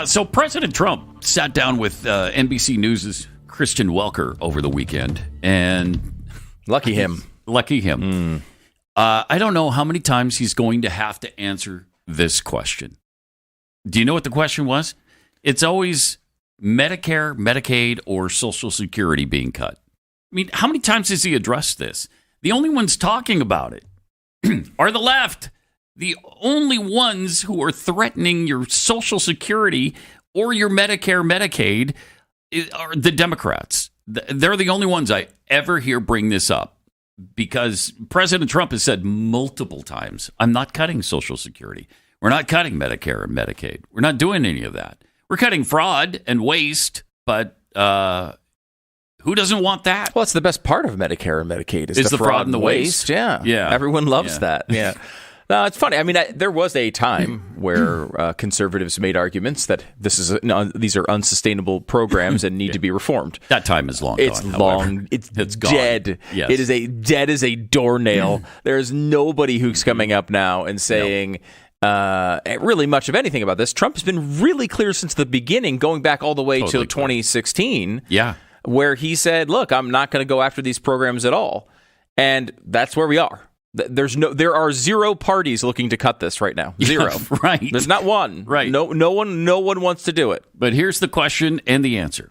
So President Trump sat down with NBC News' Kristen Welker over the weekend, and lucky him. I don't know how many times he's going to have to answer this question. Do you know what the question was? It's always Medicare, Medicaid, or Social Security being cut. I mean, how many times has he addressed this? The only ones talking about it are the left. The only ones who are threatening your Social Security or your Medicare, Medicaid are the Democrats. They're the only ones I ever hear bring this up because President Trump has said multiple times, I'm not cutting Social Security. We're not cutting Medicare and Medicaid. We're not doing any of that. We're cutting fraud and waste, but who doesn't want that? Well, it's the best part of Medicare and Medicaid is the fraud and the waste. Yeah. Everyone loves that. Yeah. No, it's funny. I mean, there was a time where conservatives made arguments that these are unsustainable programs and need to be reformed. That time is long gone. However. It's dead. Yes. It is dead as a doornail. There's nobody who's coming up now and saying really much of anything about this. Trump has been really clear since the beginning, going back all the way to 2016. Yeah. Where he said, look, I'm not going to go after these programs at all. And that's where we are. There are zero parties looking to cut this right now. Zero. Yeah, right. There's not one. Right. No one wants to do it. But here's the question and the answer.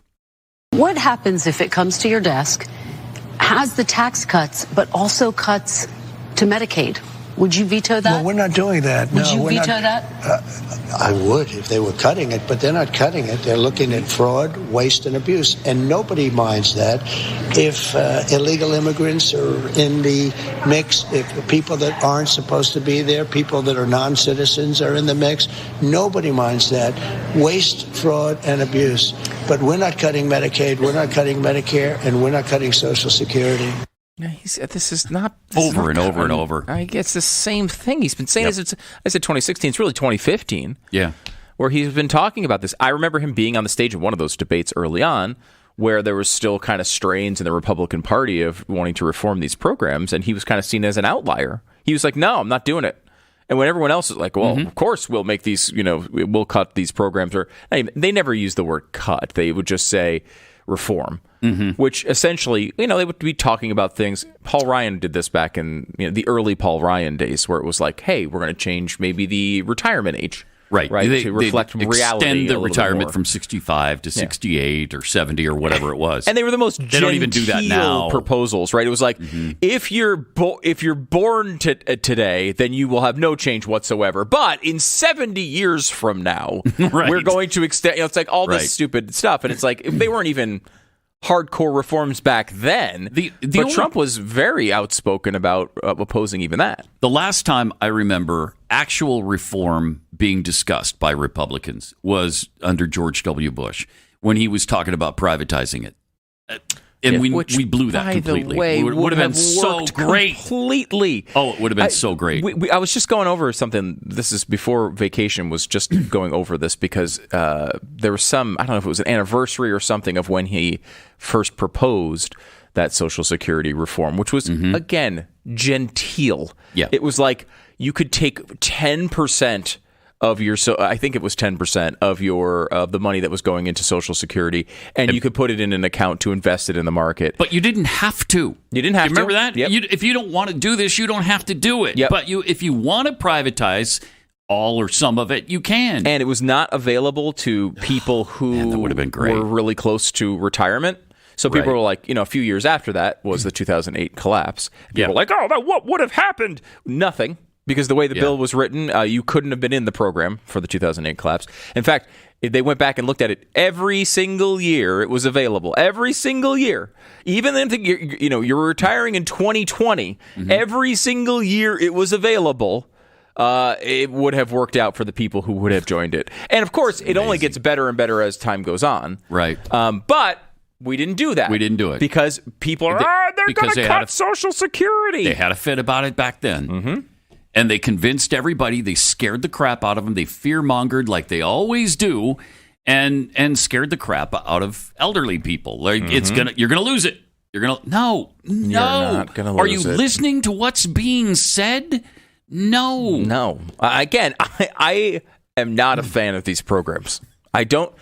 What happens if it comes to your desk, has the tax cuts, but also cuts to Medicaid? Would you veto that? Well, we're not doing that. Would you veto that? I would if they were cutting it, but they're not cutting it. They're looking at fraud, waste, and abuse, and nobody minds that. If illegal immigrants are in the mix, if people that aren't supposed to be there, people that are non-citizens are in the mix, nobody minds that. Waste, fraud, and abuse. But we're not cutting Medicaid, we're not cutting Medicare, and we're not cutting Social Security. Yeah, this is not over and over. I guess the same thing he's been saying. I said 2016. It's really 2015. Yeah, where he's been talking about this. I remember him being on the stage of one of those debates early on, where there was still kind of strains in the Republican Party of wanting to reform these programs, and he was kind of seen as an outlier. He was like, "No, I'm not doing it." And when everyone else is like, "Well, of course we'll make these. We'll cut these programs," or they never use the word "cut." They would just say reform. Which essentially, they would be talking about things. Paul Ryan did this back in the early Paul Ryan days, where it was like, hey, we're going to change maybe the retirement age. Right. To reflect reality. Extend the retirement from 65 to 68 or 70 or whatever it was. And they were the most they don't even do that now. Proposals, right? It was like, if you're born today, then you will have no change whatsoever. But in 70 years from now, we're going to extend. It's like all this stupid stuff. And it's like, they weren't even hardcore reforms back then. But Trump was very outspoken about opposing even that. The last time I remember actual reform being discussed by Republicans was under George W. Bush, when he was talking about privatizing it. And we blew that completely. The way, it would have been so great. Completely. Oh, it would have been so great. I was just going over something. This is before vacation, was just going over this because there was some, I don't know if it was an anniversary or something of when he first proposed that Social Security reform, which was, again, genteel. Yeah. It was like you could take 10% of your, so I think it was 10% of the money that was going into Social Security, and you could put it in an account to invest it in the market. But you didn't have to. You didn't have to. Remember that? Yep. If you don't want to do this, you don't have to do it. Yep. But if you want to privatize all or some of it, you can. And it was not available to people who that would have been great. Were really close to retirement. So people were like, a few years after that was the 2008 collapse. People were like, oh, what would have happened? Nothing. Because the way the bill was written, you couldn't have been in the program for the 2008 collapse. In fact, if they went back and looked at it, every single year it was available. Every single year. Even if you're retiring in 2020, every single year it was available. It would have worked out for the people who would have joined it. And of course, it only gets better and better as time goes on. Right. But we didn't do that. We didn't do it. Because people are, they're going to cut Social Security. They had a fit about it back then. And they convinced everybody. They scared the crap out of them. They fear-mongered like they always do, and scared the crap out of elderly people. Like you're gonna lose it. You're not gonna lose it. Are you listening to what's being said? No. Again, I am not a fan of these programs. I don't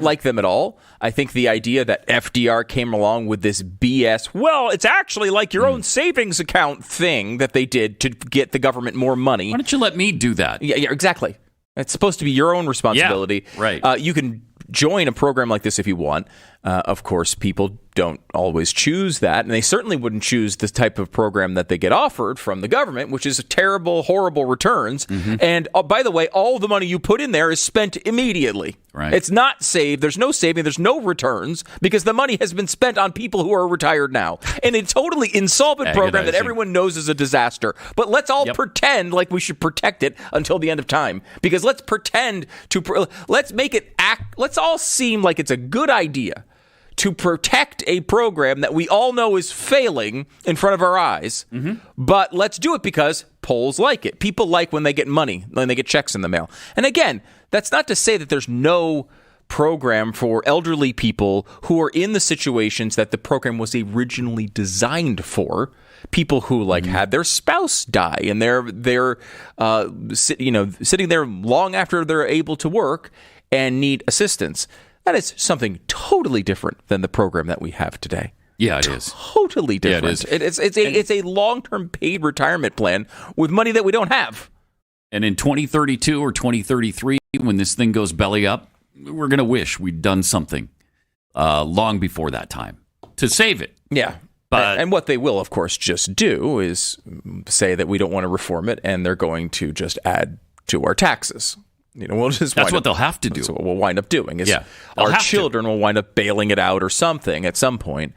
like them at all. I think the idea that FDR came along with this BS, well, it's actually like your own savings account thing that they did to get the government more money. Why don't you let me do that? Yeah, exactly. It's supposed to be your own responsibility. Yeah, right. You can join a program like this if you want. Of course, people don't always choose that, and they certainly wouldn't choose the type of program that they get offered from the government, which is terrible, horrible returns. Mm-hmm. And by the way, all the money you put in there is spent immediately. Right. It's not saved. There's no saving. There's no returns because the money has been spent on people who are retired now. And a totally insolvent program that everyone knows is a disaster. But let's all pretend like we should protect it until the end of time. Because let's pretend to let's make it act. Let's all seem like it's a good idea to protect a program that we all know is failing in front of our eyes. Mm-hmm. But let's do it because polls like it. People like when they get money, when they get checks in the mail. And again, that's not to say that there's no program for elderly people who are in the situations that the program was originally designed for. People who had their spouse die and they're sitting there long after they're able to work and need assistance. That is something totally different than the program that we have today. Yeah, it is. Totally different. Yeah, it is. It's a long-term paid retirement plan with money that we don't have. And in 2032 or 2033, when this thing goes belly up, we're going to wish we'd done something long before that time to save it. Yeah. But, and what they will, of course, just do is say that we don't want to reform it, and they're going to just add to our taxes. We'll just that's what they'll have to do. That's what we'll wind up doing. Is our children will wind up bailing it out or something at some point.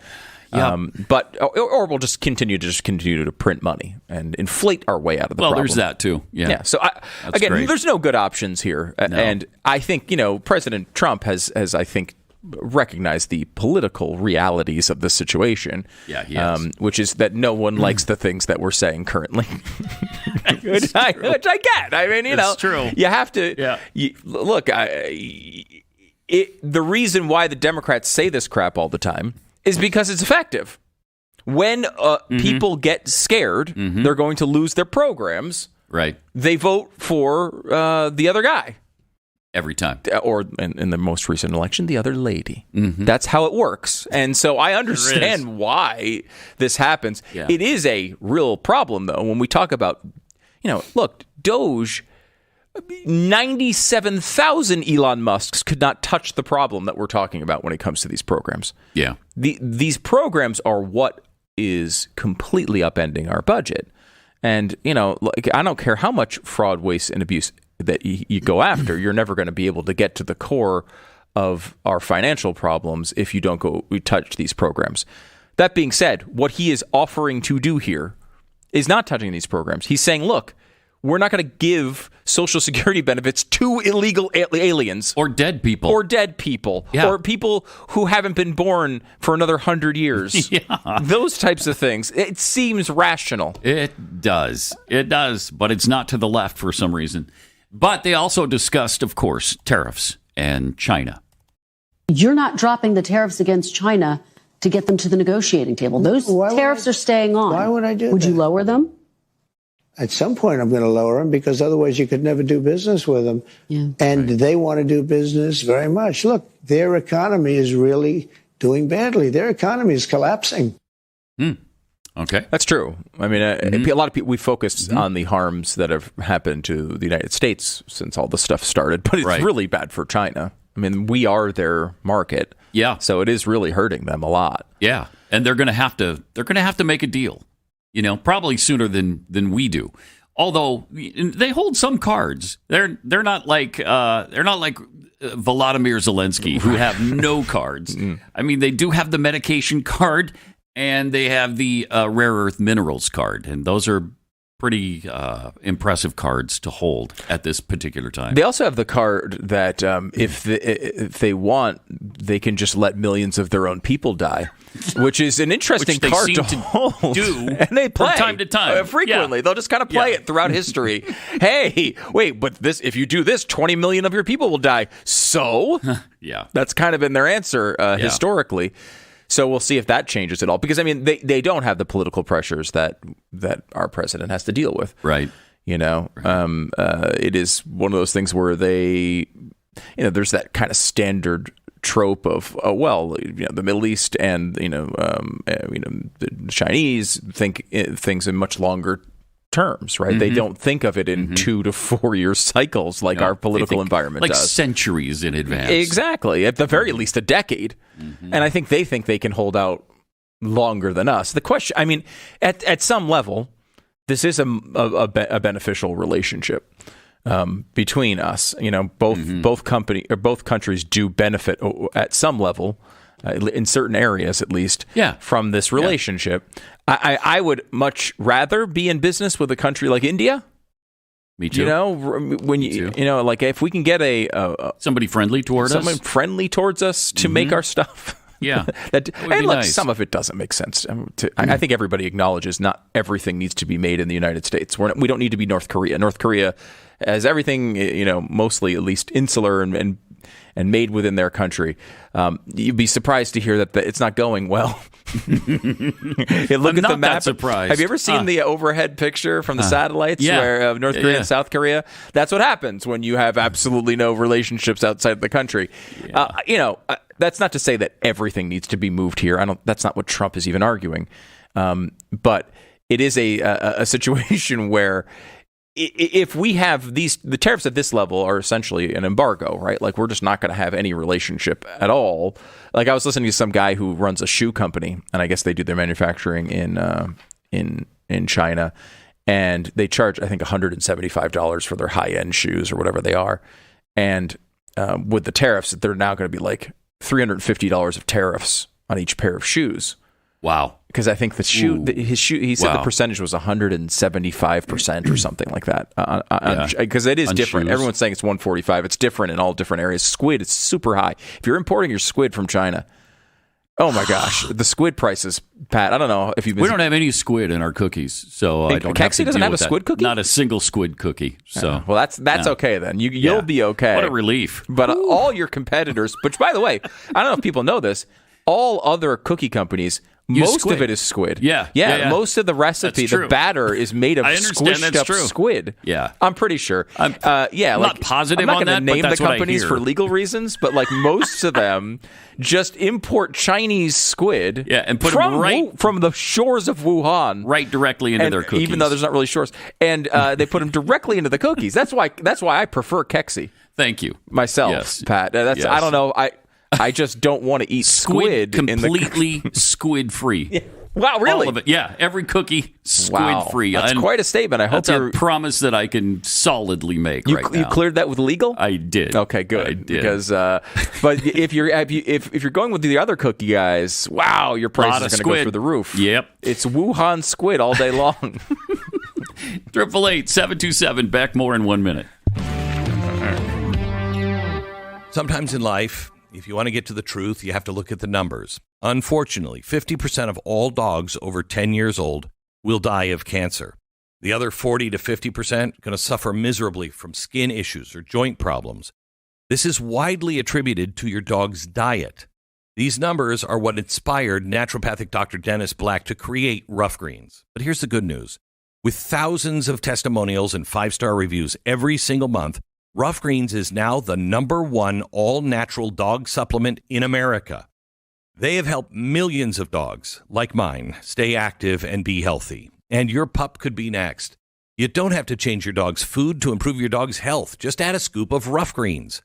Yeah. Or we'll just continue to print money and inflate our way out of the problem. Well, there's that too. Yeah. So great. there's no good options here, No. and I think President Trump has I think recognized the political realities of the situation. Yeah, he has. Which is that no one likes the things that we're saying currently. which I get. I mean, it's true. You have to. Yeah. Look, the reason why the Democrats say this crap all the time is because it's effective. When people get scared, they're going to lose their programs. Right. They vote for the other guy. Every time. Or in the most recent election, the other lady. Mm-hmm. That's how it works. And so I understand why this happens. Yeah. It is a real problem, though, when we talk about, look, Doge, 97,000 Elon Musks could not touch the problem that we're talking about when it comes to these programs. Yeah. These programs are what is completely upending our budget. And, I don't care how much fraud, waste, and abuse that you go after, you're never going to be able to get to the core of our financial problems if you don't touch these programs. That being said, what he is offering to do here is not touching these programs. He's saying, look, we're not going to give Social Security benefits to illegal aliens. Or dead people. Or people who haven't been born for another 100 years. Those types of things. It seems rational. It does. But it's not to the left for some reason. But they also discussed, of course, tariffs and China. You're not dropping the tariffs against China to get them to the negotiating table. Those tariffs are staying on. Why would I do that? Would you lower them? At some point, I'm going to lower them because otherwise you could never do business with them. Yeah. And they want to do business very much. Look, their economy is really doing badly. Their economy is collapsing. Okay. That's true. I mean, a lot of people, we focus on the harms that have happened to the United States since all this stuff started, but it's really bad for China. I mean, we are their market. Yeah. So it is really hurting them a lot. Yeah. And they're going to have to make a deal, probably sooner than we do. Although they hold some cards. They're not like Volodymyr Zelensky, who have no cards. I mean, they do have the medication card. And they have the rare earth minerals card, and those are pretty impressive cards to hold at this particular time. They also have the card that if they want, they can just let millions of their own people die, which is an interesting card to hold. And they play from time to time frequently. Yeah. They'll just kind of play it throughout history. Hey, wait, but if you do this, 20 million of your people will die. So that's kind of been their answer historically. So we'll see if that changes at all. Because, I mean, they don't have the political pressures that our president has to deal with. Right. It is one of those things where they there's that kind of standard trope of the Middle East and the Chinese think things in much longer terms, right? They don't think of it in 2 to 4 year cycles like our political environment like does. Centuries in advance. Exactly, at the very least a decade. And I think they can hold out longer than us. The question, I mean, at some level, this is a beneficial relationship between us. Both countries do benefit at some level, in certain areas at least, from this relationship. I would much rather be in business with a country like India. Me too. When like if we can get somebody friendly towards us to make our stuff. Yeah, nice. Some of it doesn't make sense. I think everybody acknowledges not everything needs to be made in the United States. We don't need to be North Korea. North Korea has everything, mostly at least insular and made within their country. You'd be surprised to hear that it's not going well. Look at the map. Surprised. Have you ever seen the overhead picture from the satellites where North Korea and South Korea? That's what happens when you have absolutely no relationships outside the country. That's not to say that everything needs to be moved here. That's not what Trump is even arguing. But it is a situation where if we have the tariffs at this level are essentially an embargo, right? Like we're just not going to have any relationship at all. Like I was listening to some guy who runs a shoe company, and I guess they do their manufacturing in China, and they charge I think $175 for their high end shoes or whatever they are, and with the tariffs, they're now going to be like $350 of tariffs on each pair of shoes. Wow. Because I think his shoe, he said the percentage was 175% or something like that. Because it is different. Shoes. Everyone's saying it's 145. It's different in all different areas. Squid is super high. If you're importing your squid from China, oh my gosh, the squid prices, Pat. I don't know if you've been. We don't have any squid in our cookies, so I don't. Kexi doesn't have a squid cookie. Not a single squid cookie. So well, that's okay then. You'll be okay. What a relief. But all your competitors, which by the way, I don't know if people know this, all other cookie companies. Most of it is squid. Yeah. Most of the recipe, the batter is made of squished up squid. Yeah. I'm pretty sure. I'm not positive on that, I'm not going to name but the companies for legal reasons, but like most of them just import Chinese squid and put them from the shores of Wuhan. Right directly into their cookies. Even though there's not really shores. And they put them directly into the cookies. That's why I prefer Kexi. Thank you. myself, Pat. I don't know. I just don't want to eat squid completely squid free. Yeah. Wow, really? All of it. Yeah, every cookie squid free. That's quite a statement. I hope that's a promise that I can solidly make right now. You cleared that with legal? I did. Okay, good. I did. Because but if you're going with the other cookie guys, wow, your price is going to go through the roof. Yep. It's Wuhan squid all day long. 888-727 Beck. More in 1 minute. Sometimes in life, if you want to get to the truth, you have to look at the numbers. Unfortunately, 50% of all dogs over 10 years old will die of cancer. The other 40 to 50% going to suffer miserably from skin issues or joint problems. This is widely attributed to your dog's diet. These numbers are what inspired naturopathic Dr. Dennis Black to create Rough Greens. But here's the good news. With thousands of testimonials and 5-star reviews every single month, Rough Greens is now the #1 all-natural dog supplement in America. They have helped millions of dogs, like mine, stay active and be healthy. And your pup could be next. You don't have to change your dog's food to improve your dog's health. Just add a scoop of Rough Greens.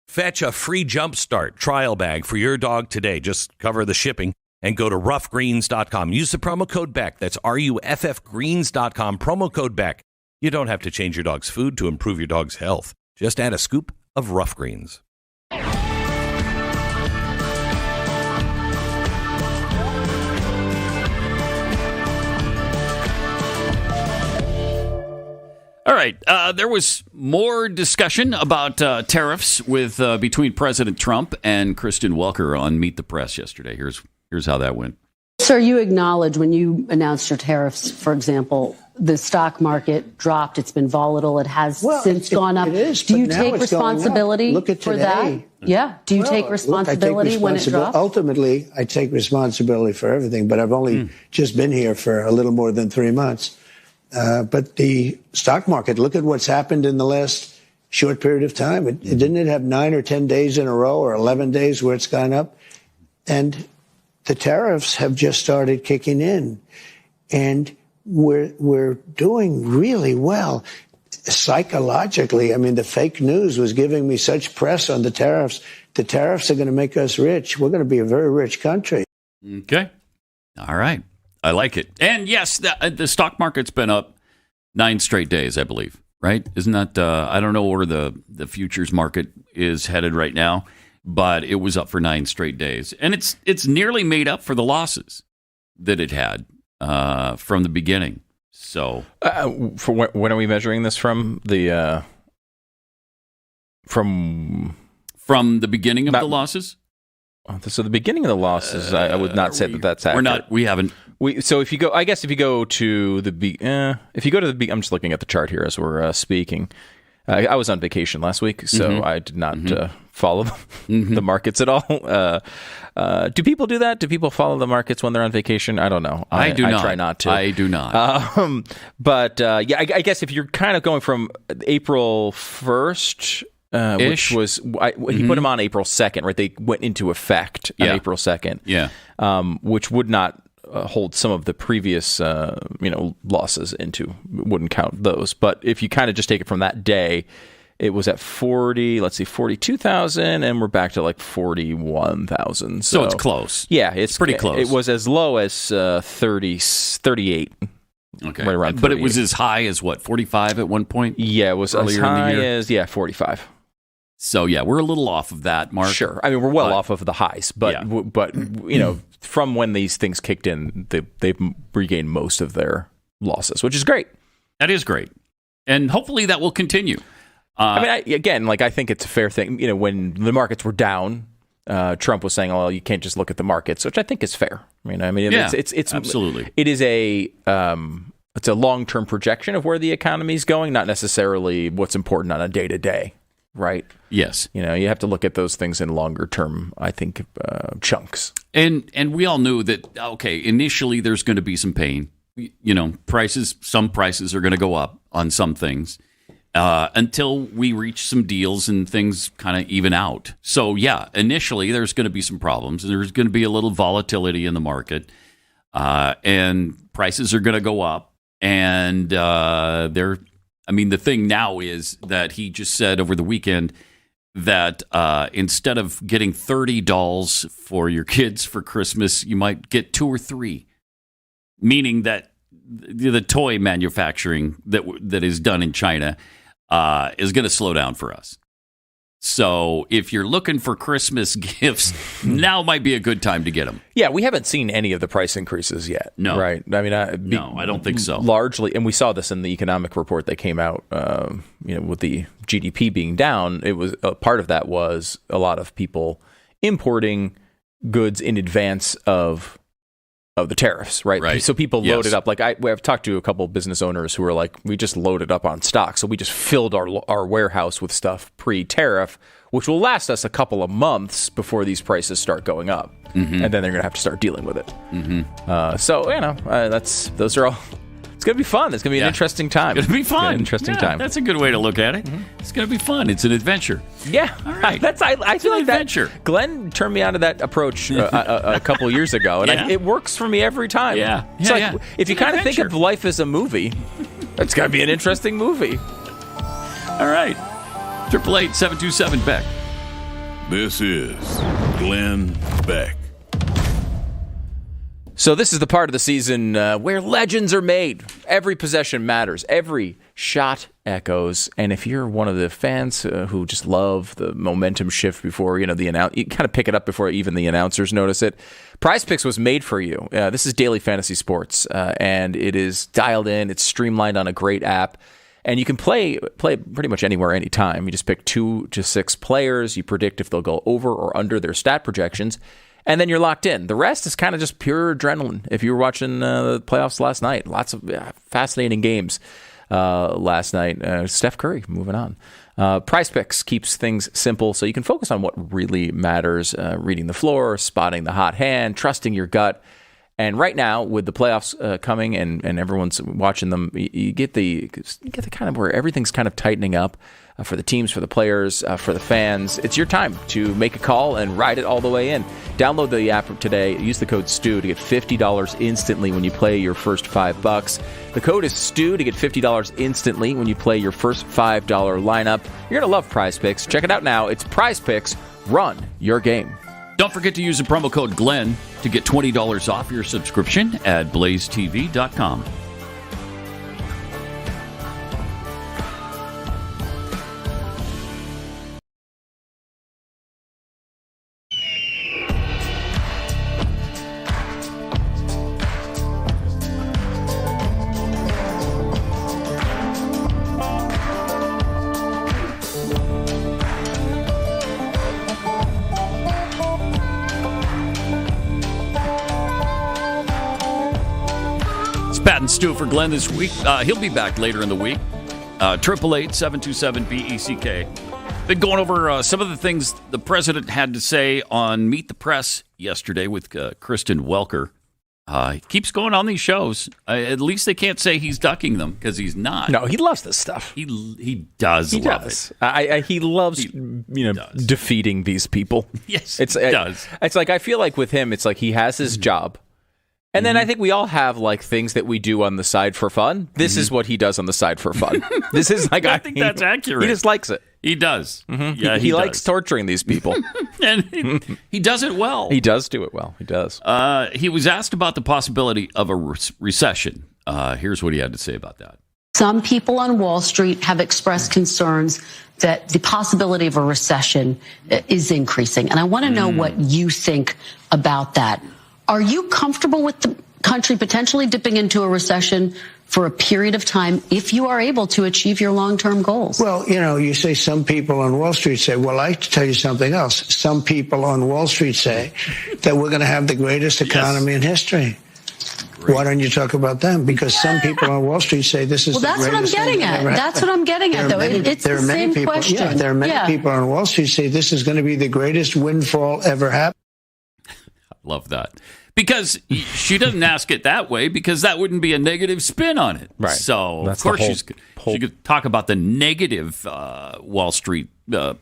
Fetch a free Jumpstart trial bag for your dog today. Just cover the shipping and go to roughgreens.com. Use the promo code BECK. That's RUFFgreens.com, promo code BECK. You don't have to change your dog's food to improve your dog's health. Just add a scoop of Rough Greens. All right. There was more discussion about tariffs with between President Trump and Kristen Welker on Meet the Press yesterday. Here's how that went. Sir, you acknowledge when you announced your tariffs, for example, the stock market dropped. It's been volatile. It has since gone up. Do you take responsibility for that? Yeah. Do you take responsibility when it dropped? Ultimately, I take responsibility for everything, but I've only just been here for a little more than 3 months. But the stock market, look at what's happened in the last short period of time. Didn't it have 9 or 10 days in a row or 11 days where it's gone up? And the tariffs have just started kicking in. And we're doing really well psychologically. I mean, the fake news was giving me such press on the tariffs. The tariffs are going to make us rich. We're going to be a very rich country. Okay. All right. I like it. And yes, the stock market's been up 9 straight days, I believe, right? Isn't that, I don't know where the futures market is headed right now, but it was up for 9 straight days. And it's nearly made up for the losses that it had from the beginning. So, for when are we measuring this from? From the beginning of the losses? So the beginning of the losses, I would not say that's accurate. We haven't. So if you go, I guess if you go to the, I'm just looking at the chart here as we're speaking. I was on vacation last week, so I did not follow the markets at all. Do people do that? Do people follow the markets when they're on vacation? I don't know. I do not. I try not to. I do not. But I guess if you're kind of going from April 1st, which was he put them on April 2nd, right? They went into effect on April 2nd. Yeah. Which would not hold some of the previous losses into, wouldn't count those. But if you kind of just take it from that day, it was at 42,000, and we're back to like 41,000. So it's close. Yeah, it's pretty close. It was as low as 38. Okay, right around 38. But it was as high as what, 45 at one point? Yeah, it was as high as 45. So yeah, we're a little off of that mark. Sure, I mean we're well off of the highs, but from when these things kicked in, they've regained most of their losses, which is great. That is great, and hopefully that will continue. I think it's a fair thing. When the markets were down, Trump was saying, "Oh, you can't just look at the markets," which I think is fair. It's absolutely. It is it's a long-term projection of where the economy is going, not necessarily what's important on a day-to-day. Right. Yes. You have to look at those things in longer term, I think, chunks. And we all knew that, okay, initially there's going to be some pain. Some prices are going to go up on some things until we reach some deals and things kind of even out. So, yeah, initially there's going to be some problems. There's going to be a little volatility in the market, and prices are going to go up, and the thing now is that he just said over the weekend that instead of getting 30 dolls for your kids for Christmas, you might get 2 or 3, meaning that the toy manufacturing that is done in China is going to slow down for us. So if you're looking for Christmas gifts, now might be a good time to get them. Yeah, we haven't seen any of the price increases yet. No. Right? I mean, I don't think so. Largely, and we saw this in the economic report that came out, with the GDP being down, it was part of that was a lot of people importing goods in advance of the tariffs, right? So people loaded up. Like I've talked to a couple of business owners who are like, we just loaded up on stock, so we just filled our warehouse with stuff pre-tariff, which will last us a couple of months before these prices start going up, and then they're going to have to start dealing with it. Those are all. It's going to be fun. It's going to be an interesting time. It's going to be fun. Interesting time. That's a good way to look at it. It's going to be fun. It's an adventure. Yeah. All right. I feel like adventure. That Glenn turned me onto that approach a couple of years ago, and it works for me every time. Yeah. If you kind of think of life as a movie, it's going to be an interesting movie. All right. 888-727-BECK. This is Glenn Beck. So this is the part of the season where legends are made. Every possession matters. Every shot echoes. And if you're one of the fans who just love the momentum shift before, you kind of pick it up before even the announcers notice it. Prize Picks was made for you. This is daily fantasy sports, and it is dialed in. It's streamlined on a great app. And you can play pretty much anywhere, anytime. You just pick 2 to 6 players. You predict if they'll go over or under their stat projections. And then you're locked in. The rest is kind of just pure adrenaline. If you were watching the playoffs last night, lots of fascinating games last night. Steph Curry moving on. Prize Picks keeps things simple so you can focus on what really matters, reading the floor, spotting the hot hand, trusting your gut. And right now, with the playoffs coming and everyone's watching them, you get the kind of where everything's kind of tightening up. for the teams, for the players, for the fans. It's your time to make a call and ride it all the way in. Download the app today. Use the code STU to get $50 instantly when you play your first $5. The code is STU to get $50 instantly when you play your first $5 lineup. You're going to love Prize Picks. Check it out now. It's Prize Picks. Run your game. Don't forget to use the promo code Glenn to get $20 off your subscription at blazetv.com. Pat and Stu for Glenn this week. He'll be back later in the week. 888-727-BECK. Been going over some of the things the president had to say on Meet the Press yesterday with Kristen Welker. He keeps going on these shows. At least they can't say he's ducking them, because he's not. No, he loves this stuff. He does love it. He loves defeating these people. Yes, he does. It's like, I feel like with him, it's like he has his job. And then I think we all have like things that we do on the side for fun. This is what he does on the side for fun. This is like, I think that's accurate. He just likes it. He does. Mm-hmm. Yeah, he likes torturing these people. And he does it well. He does do it well. He does. He was asked about the possibility of a recession. Here's what he had to say about that. Some people on Wall Street have expressed concerns that the possibility of a recession is increasing. And I want to know what you think about that. Are you comfortable with the country potentially dipping into a recession for a period of time if you are able to achieve your long-term goals? Well, you say some people on Wall Street say, well, I tell you something else. Some people on Wall Street say that we're going to have the greatest economy in history. Great. Why don't you talk about them? Because some people on Wall Street say this is the greatest thing. That's what I'm getting at, though. It's the same question. Yeah, there are many people on Wall Street say this is going to be the greatest windfall ever happen. I love that. Because she doesn't ask it that way, because that wouldn't be a negative spin on it. Right. So, of course, she could talk about the negative Wall Street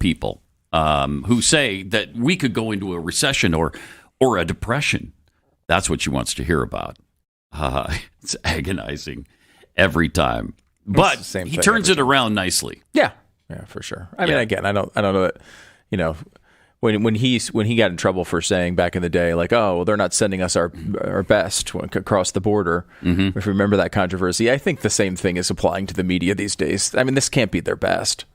people who say that we could go into a recession or a depression. That's what she wants to hear about. It's agonizing every time. But he turns it around nicely. Yeah, for sure. I mean, again, I don't know that, When he got in trouble for saying back in the day, like, oh, well, they're not sending us our best across the border. Mm-hmm. If you remember that controversy, I think the same thing is applying to the media these days. I mean, this can't be their best,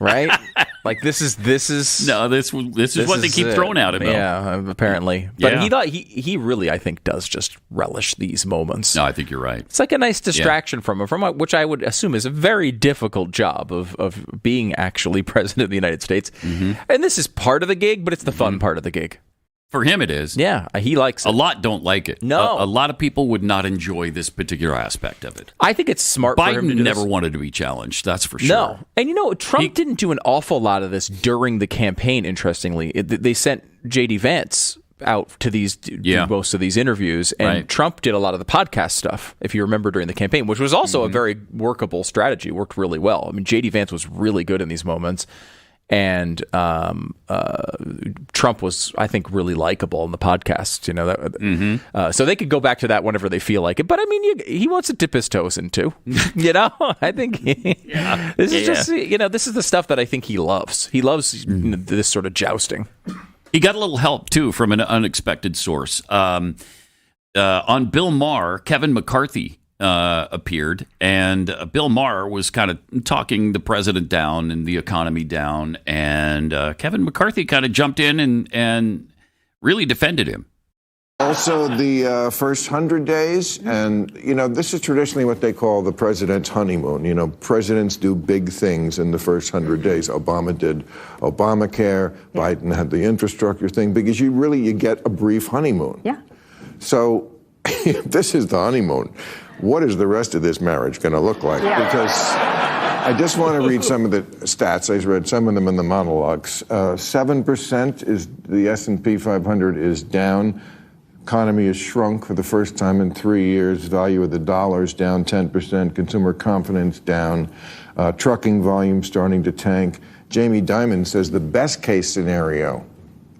right? Like this is what they keep throwing at him. Yeah, apparently. But he really, I think, does just relish these moments. No, I think you're right. It's like a nice distraction from which I would assume is a very difficult job of being actually president of the United States. Mm-hmm. And this is part of the gig, but it's the fun part of the gig. For him, it is. Yeah, he likes it. A lot don't like it. No. A lot of people would not enjoy this particular aspect of it. I think it's smart for him to do Biden never wanted to be challenged, that's for sure. No. And Trump didn't do an awful lot of this during the campaign, interestingly. They sent J.D. Vance out to do most of these interviews, and Trump did a lot of the podcast stuff, if you remember, during the campaign, which was also a very workable strategy. It worked really well. I mean, J.D. Vance was really good in these moments. And Trump was, I think, really likable in the podcasts. So they could go back to that whenever they feel like it. But I mean, he wants to dip his toes into. I think this is just this is the stuff that I think he loves. He loves this sort of jousting. He got a little help too from an unexpected source. On Bill Maher, Kevin McCarthy appeared, and Bill Maher was kind of talking the president down and the economy down, and Kevin McCarthy kind of jumped in and really defended him. Also, the first 100 days, and, this is traditionally what they call the president's honeymoon. Presidents do big things in the first 100 days. Obama did Obamacare. Biden had the infrastructure thing, because you get a brief honeymoon. Yeah. So this is the honeymoon. What is the rest of this marriage going to look like? Yeah. Because I just want to read some of the stats. I read some of them in the monologues. 7% is the S&P 500 is down. Economy has shrunk for the first time in 3 years. Value of the dollar is down 10%. Consumer confidence down. Trucking volume starting to tank. Jamie Dimon says the best case scenario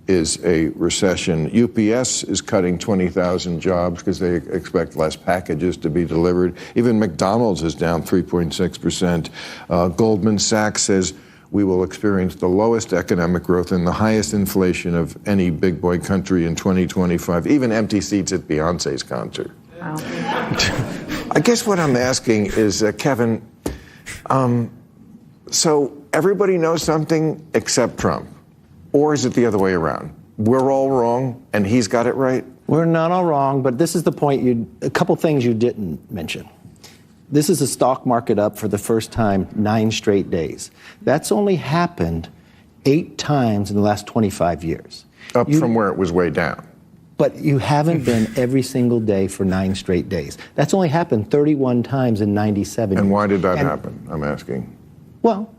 is a recession. UPS is cutting 20,000 jobs because they expect less packages to be delivered. Even McDonald's is down 3.6%. Goldman Sachs says we will experience the lowest economic growth and the highest inflation of any big boy country in 2025, even empty seats at Beyonce's concert. Wow. I guess what I'm asking is, Kevin, so everybody knows something except Trump. Or is it the other way around? We're all wrong and he's got it right? We're not all wrong, but this is the point. A couple things you didn't mention. This is a stock market up for the first time 9 straight days. That's only happened 8 times in the last 25 years. Up from where it was way down. But you haven't been every single day for 9 straight days. That's only happened 31 times in 97 years. And why did that happen, I'm asking? Well,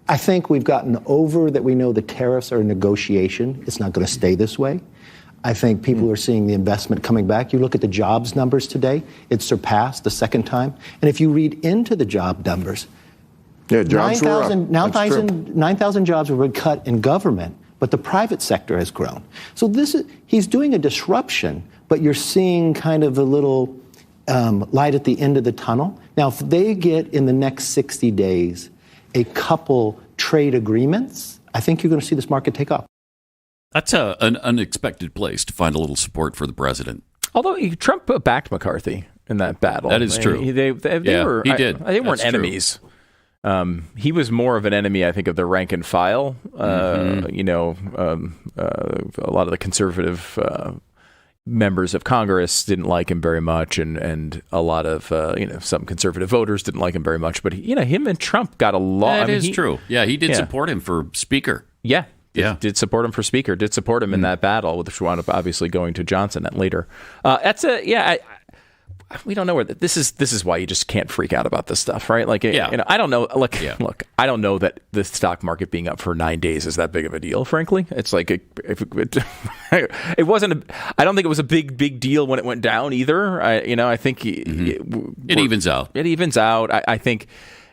I think we've gotten over that we know the tariffs are a negotiation. It's not going to stay this way. I think people are seeing the investment coming back. You look at the jobs numbers today, it surpassed the second time. And if you read into the job numbers, jobs 9,000 jobs were cut in government, but the private sector has grown. So he's doing a disruption, but you're seeing kind of a little light at the end of the tunnel. Now, if they get in the next 60 days a couple trade agreements, I think you're going to see this market take off. That's an unexpected place to find a little support for the president. Although Trump backed McCarthy in that battle. That is true. He did. They weren't enemies. He was more of an enemy, I think, of the rank and file. A lot of the conservative members of Congress didn't like him very much, and a lot of some conservative voters didn't like him very much. But him and Trump got along. That is true. Yeah, he did support him for speaker. Yeah. Did support him for speaker. Did support him in that battle, which wound up obviously going to Johnson later. We don't know where this is why you just can't freak out about this stuff, right? Like, I don't know. Look, I don't know that the stock market being up for 9 days is that big of a deal. Frankly, it's like it wasn't. I don't think it was a big deal when it went down either. I think it evens out. It evens out. I think.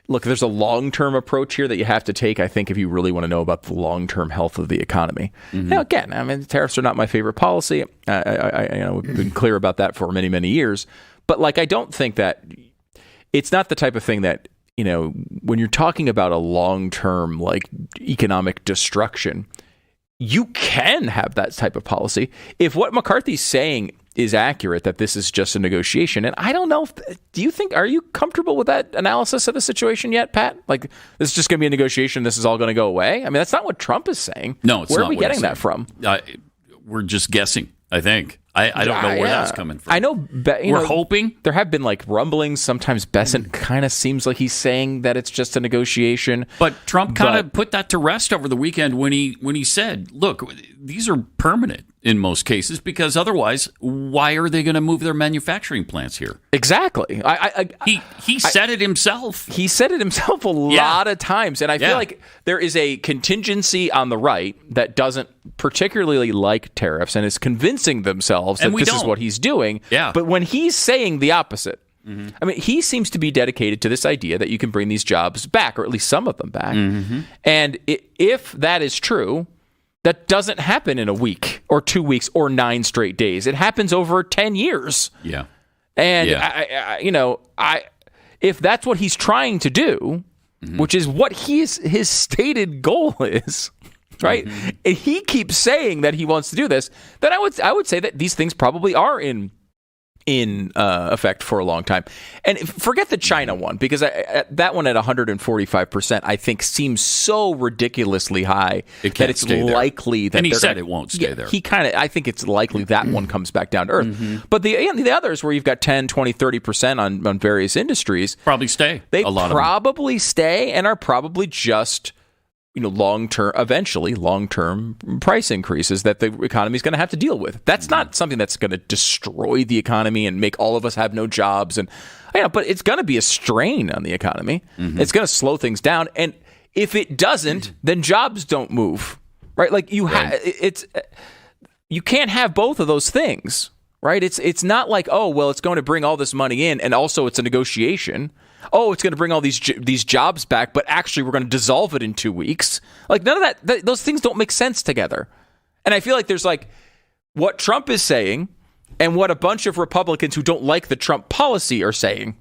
Look, there's a long-term approach here that you have to take, I think, if you really want to know about the long-term health of the economy. Now, again, tariffs are not my favorite policy. We've been clear about that for many, many years. But, I don't think that it's not the type of thing that, when you're talking about a long-term, economic destruction, you can have that type of policy. If what McCarthy's saying is accurate, that this is just a negotiation. And I don't know, are you comfortable with that analysis of the situation yet, Pat? This is just going to be a negotiation, this is all going to go away? That's not what Trump is saying. No, it's not. Where are we getting that from? We're just guessing, I think. I don't know where that's coming from. I know, we're hoping. There have been rumblings. Sometimes Bessent kind of seems like he's saying that it's just a negotiation. But Trump kind of put that to rest over the weekend when he said, look, these are permanent in most cases, because otherwise, why are they going to move their manufacturing plants here? Exactly. He said it himself. He said it himself a lot of times. And I feel like there is a contingency on the right that doesn't particularly like tariffs and is convincing themselves that this is what he's doing. Yeah. But when he's saying the opposite, he seems to be dedicated to this idea that you can bring these jobs back, or at least some of them back. And if that is true, that doesn't happen in a week or 2 weeks or 9 straight days. It happens over 10 years. Yeah. And if that's what he's trying to do, which is what his stated goal is, right? And he keeps saying that he wants to do this, then I would say that these things probably are in effect for a long time. And forget the China one, because that one at 145%, I think, seems so ridiculously high that it's likely that. And he said it won't stay there. I think it's likely that one comes back down to earth. But the others, where you've got 10, 20, 30% on various industries, probably stay. They probably stay and are probably just long-term price increases that the economy is going to have to deal with. That's not something that's going to destroy the economy and make all of us have no jobs. But it's going to be a strain on the economy. It's going to slow things down. And if it doesn't, then jobs don't move, right? you can't have both of those things, right? It's not like, oh, well, it's going to bring all this money in, and also it's a negotiation. Oh, it's going to bring all these jobs back, but actually we're going to dissolve it in 2 weeks. Like, none of that, those things don't make sense together. And I feel like there's like what Trump is saying and what a bunch of Republicans who don't like the Trump policy are saying.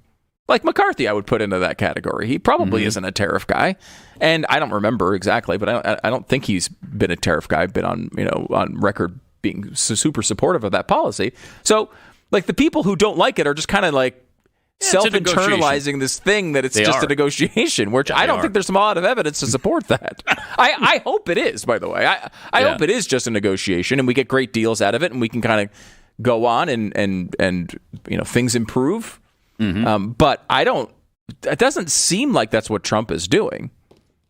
Like McCarthy, I would put into that category. He probably isn't a tariff guy, and I don't remember exactly, but I don't think he's been a tariff guy. Been on record being super supportive of that policy. So, like, the people who don't like it are just kind of like self-internalizing this thing that it's just a negotiation, which I don't think there's a lot of evidence to support that. I hope it is, by the way. I hope it is just a negotiation, and we get great deals out of it, and we can kind of go on and things improve. But it doesn't seem like that's what Trump is doing.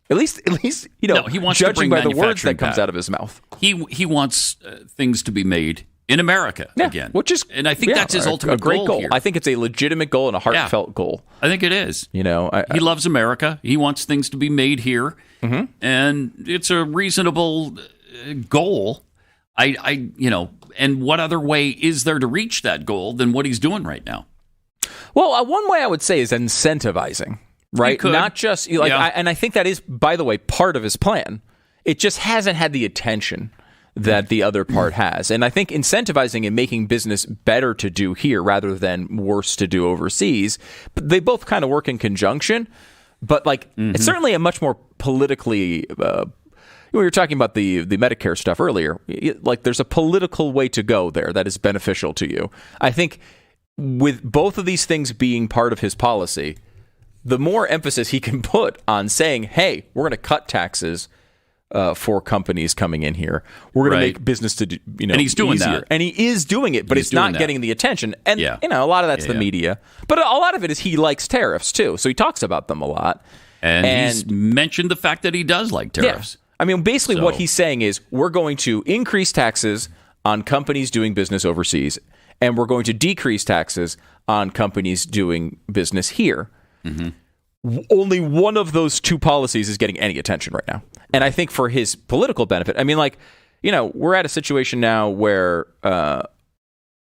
At least he wants judging by the words that comes out of his mouth. He wants things to be made in America again, and I think that's his ultimate goal here. I think it's a legitimate goal and a heartfelt goal. I think it is. He loves America. He wants things to be made here, and it's a reasonable goal. And what other way is there to reach that goal than what he's doing right now? Well, one way I would say is incentivizing, right? Not just and I think that is, by the way, part of his plan. It just hasn't had the attention that the other part has. And I think incentivizing and making business better to do here rather than worse to do overseas, they both kind of work in conjunction. But it's certainly a much more politically we were talking about the Medicare stuff earlier. Like, there's a political way to go there that is beneficial to you. I think with both of these things being part of his policy, the more emphasis he can put on saying, hey, we're going to cut taxes for companies coming in here. We're going to make business to and he's doing easier. that. And he is doing it, but it's not getting the attention. And a lot of that's the media. But a lot of it is he likes tariffs, too. So he talks about them a lot. And he's mentioned the fact that he does like tariffs. Yeah. I mean, basically what he's saying is we're going to increase taxes on companies doing business overseas, and we're going to decrease taxes on companies doing business here. Only one of those two policies is getting any attention right now. And I think for his political benefit, I mean, we're at a situation now where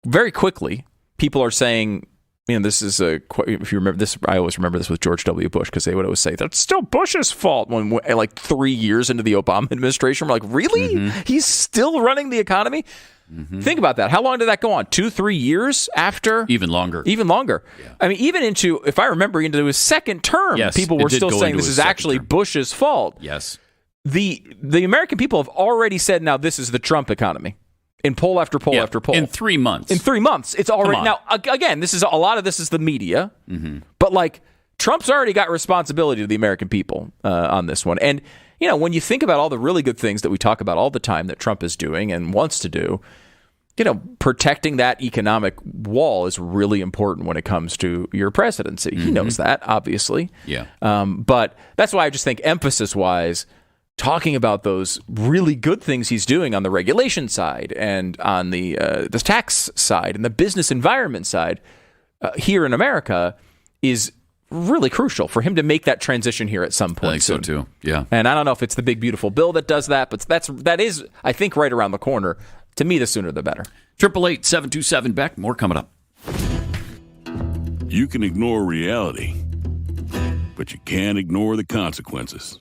very quickly people are saying, this is if you remember this, I always remember this with George W. Bush, because they would always say that's still Bush's fault. When 3 years into the Obama administration, we're like, really? He's still running the economy? Think about that. How long did that go on? 2-3 years after? Even longer. Yeah. I mean, even if I remember, into his second term, people were still saying this is actually Bush's fault. Yes. The American people have already said, now this is the Trump economy. In poll after poll after poll. In 3 months. In 3 months. It's already... Now, again, a lot of this is the media. But, Trump's already got responsibility to the American people on this one. And, when you think about all the really good things that we talk about all the time that Trump is doing and wants to do, protecting that economic wall is really important when it comes to your presidency. He knows that, obviously. Yeah. But that's why I just think emphasis-wise, talking about those really good things he's doing on the regulation side and on the tax side and the business environment side here in America is really crucial for him to make that transition here at some point. I think so too. Yeah. And I don't know if it's the big beautiful bill that does that, but that is, I think, right around the corner. To me, the sooner the better. 888-727 Beck. More coming up. You can ignore reality, but you can't ignore the consequences.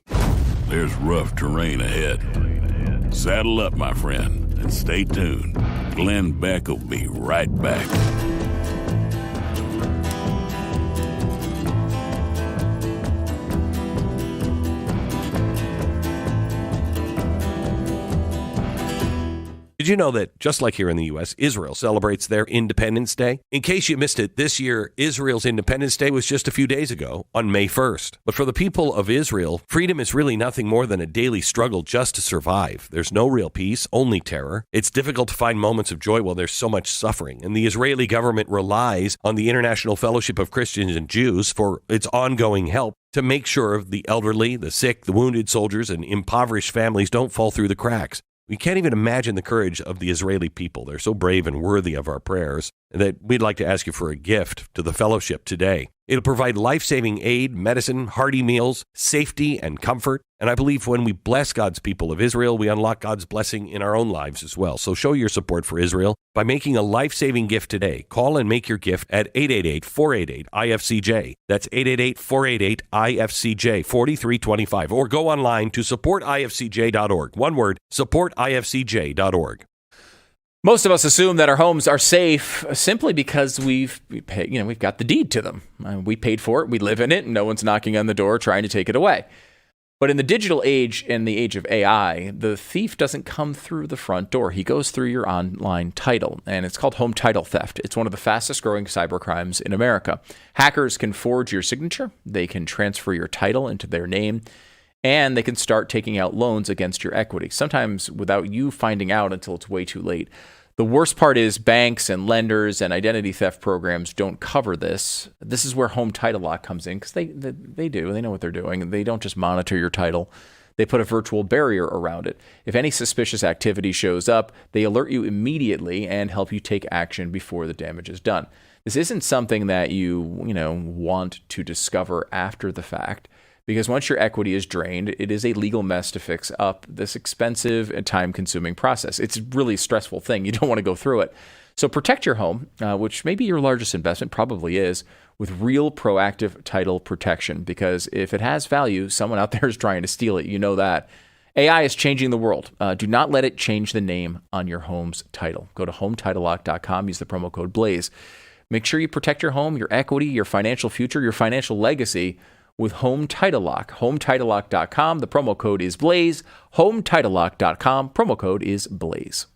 There's rough terrain ahead. Saddle up, my friend, and stay tuned. Glenn Beck will be right back. Did you know that just like here in the U.S., Israel celebrates their Independence Day? In case you missed it, this year, Israel's Independence Day was just a few days ago on May 1st. But for the people of Israel, freedom is really nothing more than a daily struggle just to survive. There's no real peace, only terror. It's difficult to find moments of joy while there's so much suffering. And the Israeli government relies on the International Fellowship of Christians and Jews for its ongoing help to make sure the elderly, the sick, the wounded soldiers, and impoverished families don't fall through the cracks. We can't even imagine the courage of the Israeli people. They're so brave and worthy of our prayers that we'd like to ask you for a gift to the fellowship today. It'll provide life-saving aid, medicine, hearty meals, safety, and comfort. And I believe when we bless God's people of Israel, we unlock God's blessing in our own lives as well. So show your support for Israel by making a life-saving gift today. Call and make your gift at 888-488-IFCJ. That's 888-488-IFCJ, 4325. Or go online to supportifcj.org. One word, supportifcj.org. Most of us assume that our homes are safe simply because we've got the deed to them. We paid for it, we live in it, and no one's knocking on the door trying to take it away. But in the digital age and the age of AI, the thief doesn't come through the front door. He goes through your online title, and it's called home title theft. It's one of the fastest growing cybercrimes in America. Hackers can forge your signature, they can transfer your title into their name, and they can start taking out loans against your equity, sometimes without you finding out until it's way too late. The worst part is banks and lenders and identity theft programs don't cover this. This is where Home Title Lock comes in because they know what they're doing. They don't just monitor your title. They put a virtual barrier around it. If any suspicious activity shows up, they alert you immediately and help you take action before the damage is done. This isn't something that you want to discover after the fact. Because once your equity is drained, it is a legal mess to fix up this expensive and time-consuming process. It's a really stressful thing. You don't want to go through it. So protect your home, which may be your largest investment, probably is, with real proactive title protection. Because if it has value, someone out there is trying to steal it. You know that. AI is changing the world. Do not let it change the name on your home's title. Go to HomeTitleLock.com. Use the promo code BLAZE. Make sure you protect your home, your equity, your financial future, your financial legacy with Home Title Lock. HomeTitleLock.com. The promo code is BLAZE. HomeTitleLock.com. Promo code is BLAZE.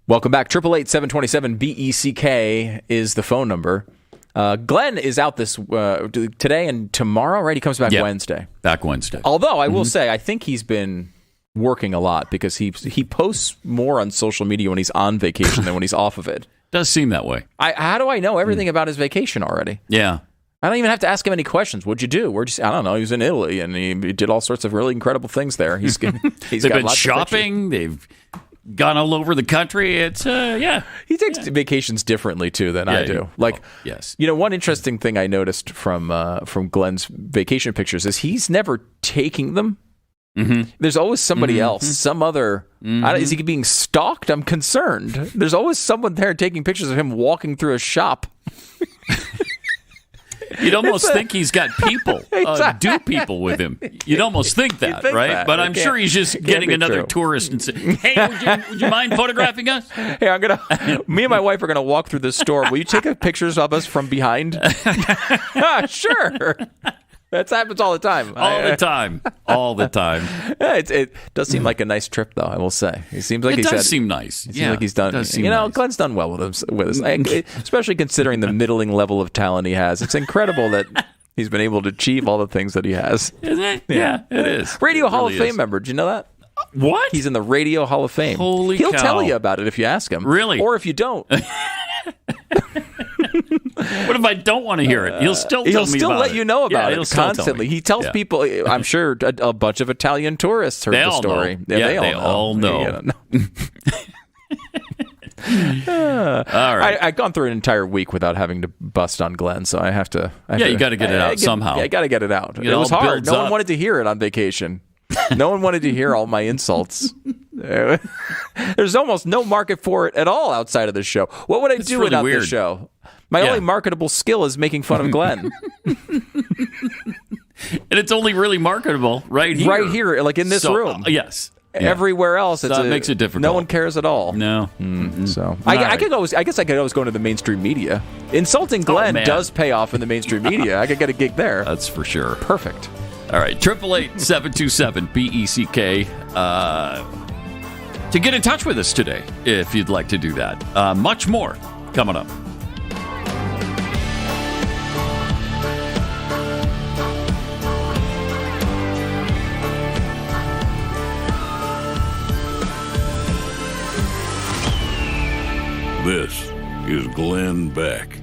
Welcome back. 888-727-BECK is the phone number. Glenn is out this today and tomorrow, right? He comes back Wednesday. Back Wednesday. Although I will say, I think he's been working a lot because he posts more on social media when he's on vacation than when he's off of it. Does seem that way. How do I know everything about his vacation already? Yeah. I don't even have to ask him any questions. What'd you do? I don't know. He was in Italy and he did all sorts of really incredible things there. They've been shopping. They've gone all over the country. It's He takes vacations differently too than I do. One interesting thing I noticed from Glenn's vacation pictures is he's never taking them. Mm-hmm. There's always somebody else, some other. Is he being stalked? I'm concerned. There's always someone there taking pictures of him walking through a shop. You'd almost think he's got people, people with him. You'd almost think that, right? But I'm sure he's just getting another tourist and saying, "Hey, would you mind photographing us?" Hey, me and my wife are gonna walk through this store. Will you take pictures of us from behind? Sure. That happens all the time. All the time. It does seem like a nice trip, though, I will say. It seems like seem nice. It seems like he's done. Nice. Glenn's done well with us, especially considering the middling level of talent he has. It's incredible that he's been able to achieve all the things that he has. Isn't it? Yeah, it is. Radio Hall of Fame member. Did you know that? What? He's in the Radio Hall of Fame. Holy cow. He'll tell you about it if you ask him. Really? Or if you don't. What if I don't want to hear it? He'll still tell me about it. He'll still let you know about it constantly. He tells people, I'm sure a bunch of Italian tourists heard the story. They all know. All right. I've gone through an entire week without having to bust on Glenn, so I have to. You got to get it out somehow. I got to get it out. It was hard. No one wanted to hear it on vacation. No one wanted to hear all my insults. There's almost no market for it at all outside of this show. What would I do without this show? My only marketable skill is making fun of Glenn. And it's only really marketable right here. Right here, like in this room. Yes. Everywhere else, it makes it difficult. No one cares at all. No. So I guess I could always go into the mainstream media. Insulting Glenn does pay off in the mainstream media. I could get a gig there. That's for sure. Perfect. All right, 888-727-BECK. To get in touch with us today, if you'd like to do that. Much more coming up. This is Glenn Beck.